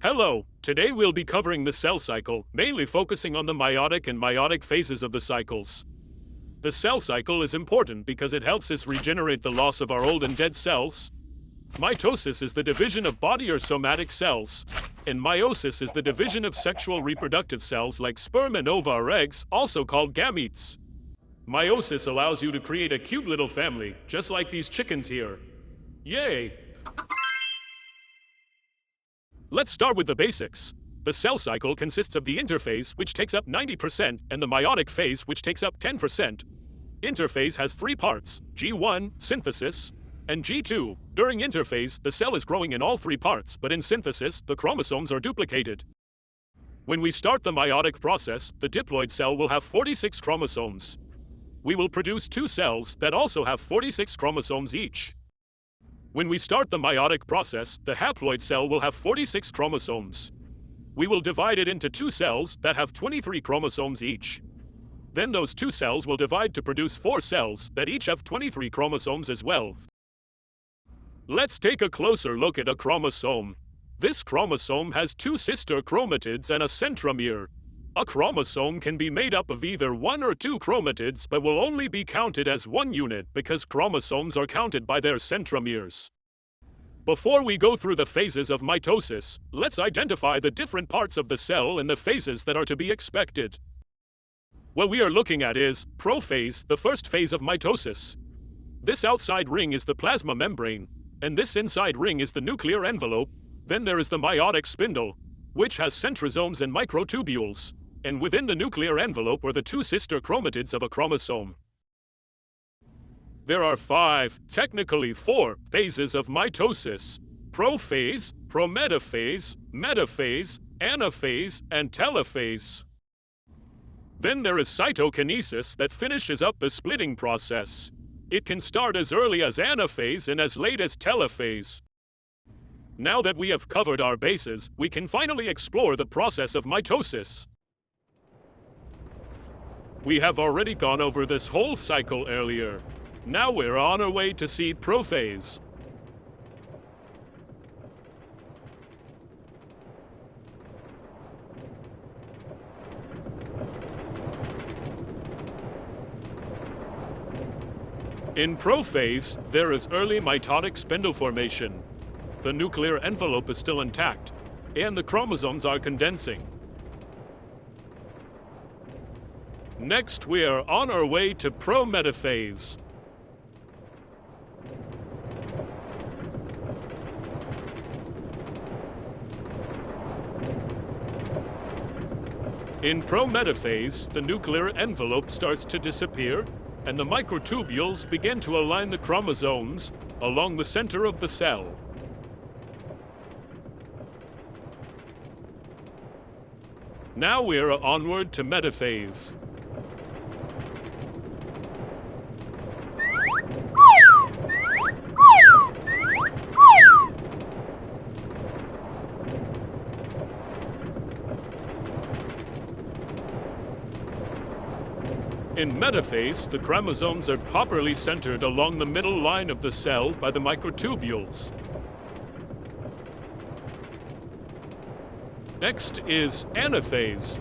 Hello, today we'll be covering the cell cycle, mainly focusing on the meiotic and meiotic phases of the cycles. The cell cycle is important because it helps us regenerate the loss of our old and dead cells. Mitosis is the division of body or somatic cells, and meiosis is the division of sexual reproductive cells like sperm and ova or eggs, also called gametes. Meiosis allows you to create a cute little family, just like these chickens here. Yay! Let's start with the basics. The cell cycle consists of the interphase, which takes up 90%, and the meiotic phase, which takes up 10%. Interphase has three parts: G1, synthesis, and G2. During interphase, the cell is growing in all three parts, but in synthesis, the chromosomes are duplicated. When we start the meiotic process, the diploid cell will have 46 chromosomes. We will produce two cells that also have 46 chromosomes each. When we start the meiotic process, the haploid cell will have 46 chromosomes. We will divide it into two cells that have 23 chromosomes each. Then those two cells will divide to produce four cells that each have 23 chromosomes as well. Let's take a closer look at a chromosome. This chromosome has two sister chromatids and a centromere. A chromosome can be made up of either one or two chromatids, but will only be counted as one unit because chromosomes are counted by their centromeres. Before we go through the phases of mitosis, let's identify the different parts of the cell and the phases that are to be expected. What we are looking at is prophase, the first phase of mitosis. This outside ring is the plasma membrane, and this inside ring is the nuclear envelope. Then there is the meiotic spindle, which has centrosomes and microtubules, and within the nuclear envelope are the two sister chromatids of a chromosome. There are technically four phases of mitosis: prophase, prometaphase, metaphase, anaphase, and telophase. Then there is cytokinesis that finishes up the splitting process. It can start as early as anaphase and as late as telophase. Now that we have covered our bases, we can finally explore the process of mitosis. We have already gone over this whole cycle earlier. Now we're on our way to see prophase. In prophase, there is early mitotic spindle formation. The nuclear envelope is still intact, and the chromosomes are condensing. Next, we are on our way to prometaphase. In prometaphase, the nuclear envelope starts to disappear, and the microtubules begin to align the chromosomes along the center of the cell. Now we're onward to metaphase. In metaphase, the chromosomes are properly centered along the middle line of the cell by the microtubules. Next is anaphase.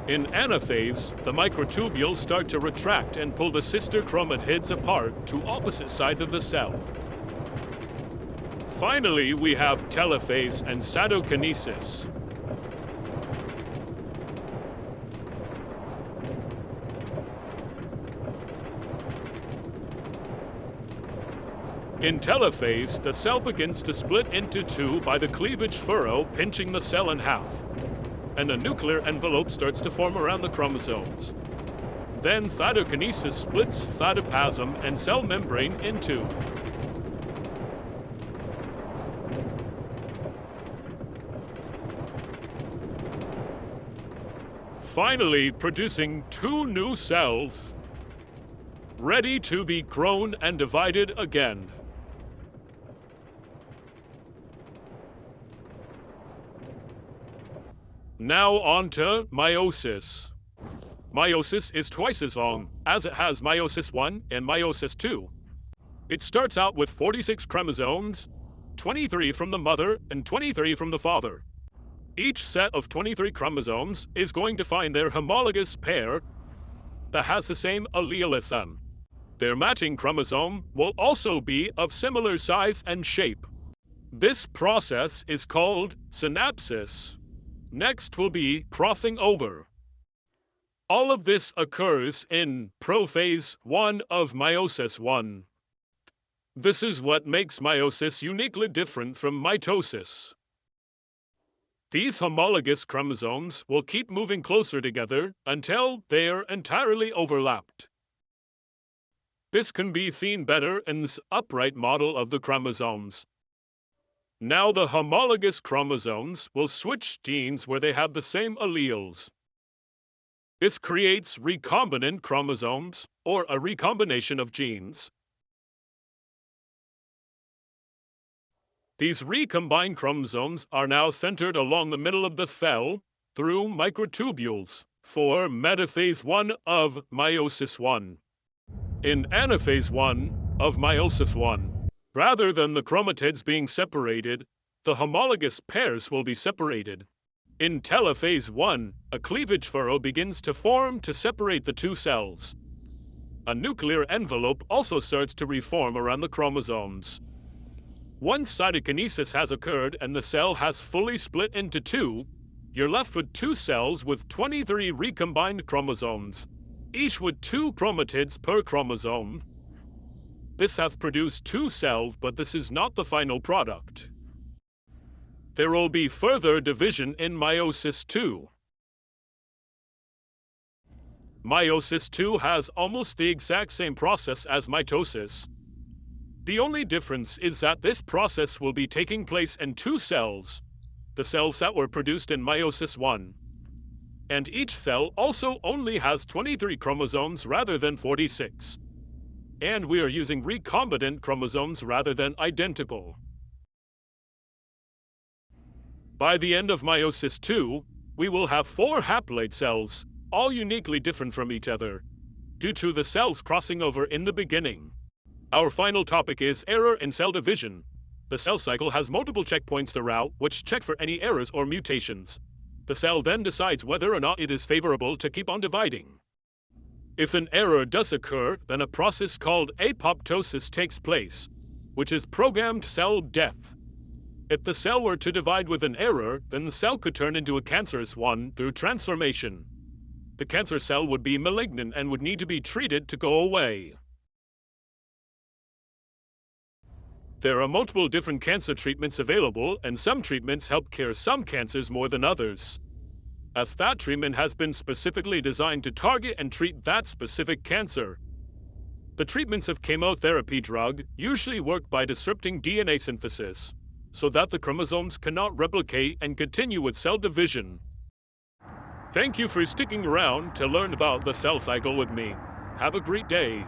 In anaphase, the microtubules start to retract and pull the sister chromatids apart to opposite sides of the cell. Finally, we have telophase and cytokinesis. In telophase, the cell begins to split into two by the cleavage furrow pinching the cell in half, and a nuclear envelope starts to form around the chromosomes. Then cytokinesis splits cytoplasm and cell membrane in two. Finally producing two new cells, ready to be grown and divided again. Now on to meiosis. Meiosis is twice as long, as it has meiosis 1 and meiosis 2. It starts out with 46 chromosomes, 23 from the mother and 23 from the father. Each set of 23 chromosomes is going to find their homologous pair that has the same allele as them. Their matching chromosome will also be of similar size and shape. This process is called synapsis. Next will be crossing over. All of this occurs in prophase 1 of meiosis 1. This is what makes meiosis uniquely different from mitosis. These homologous chromosomes will keep moving closer together until they're entirely overlapped. This can be seen better in this upright model of the chromosomes. Now the homologous chromosomes will switch genes where they have the same alleles. This creates recombinant chromosomes, or a recombination of genes. These recombined chromosomes are now centered along the middle of the cell through microtubules for metaphase 1 of meiosis 1. In anaphase 1 of meiosis 1, rather than the chromatids being separated, the homologous pairs will be separated. In telophase 1, a cleavage furrow begins to form to separate the two cells. A nuclear envelope also starts to reform around the chromosomes. Once cytokinesis has occurred and the cell has fully split into two, you're left with two cells with 23 recombined chromosomes, each with 2 chromatids per chromosome. This has produced 2 cells, but this is not the final product. There will be further division in meiosis 2. Meiosis 2 has almost the exact same process as mitosis. The only difference is that this process will be taking place in 2 cells, the cells that were produced in meiosis 1. And each cell also only has 23 chromosomes rather than 46. And we are using recombinant chromosomes rather than identical. By the end of meiosis 2, we will have 4 haploid cells, all uniquely different from each other, due to the cells crossing over in the beginning. Our final topic is error in cell division. The cell cycle has multiple checkpoints throughout, which check for any errors or mutations. The cell then decides whether or not it is favorable to keep on dividing. If an error does occur, then a process called apoptosis takes place, which is programmed cell death. If the cell were to divide with an error, then the cell could turn into a cancerous one through transformation. The cancer cell would be malignant and would need to be treated to go away. There are multiple different cancer treatments available, and some treatments help cure some cancers more than others, as that treatment has been specifically designed to target and treat that specific cancer. The treatments of chemotherapy drug usually work by disrupting DNA synthesis, so that the chromosomes cannot replicate and continue with cell division. Thank you for sticking around to learn about the cell cycle with me. Have a great day.